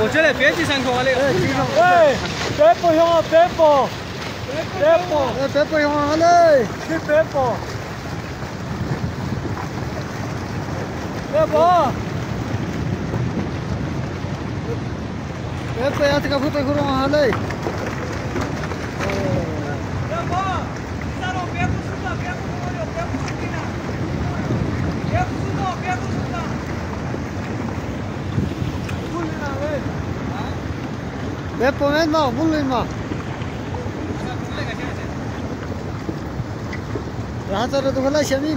我这里别计3块嘞。哎，别不用啊，别不，别不，别不用啊嘞，去别不，别不，别不要这个不对，不用啊嘞。别不买嘛，不累嘛。然后这里都会来下面。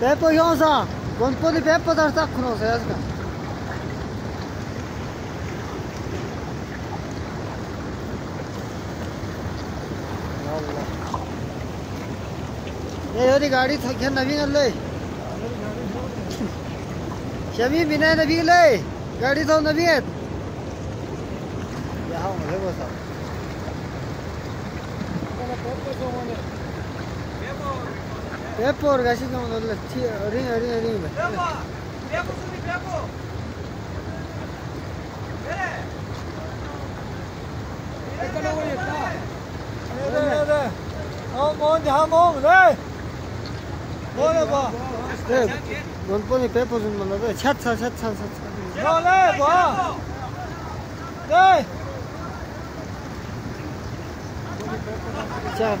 Pepo jąza, wątpody Pepo też tak krążę, jasne. ये वाली गाड़ी थोड़ी नवी कर ले, शमी बिना नवी ले, गाड़ी तो नवी है। यहाँ मुझे बता। Pepo orgasi kamu dulu, ring. Pepo sini Pepo. Đây. Mong đây. Mong ya ba. Wonponi Pepo sun mana deh, chat. Nó đây ba. Đây. Chat.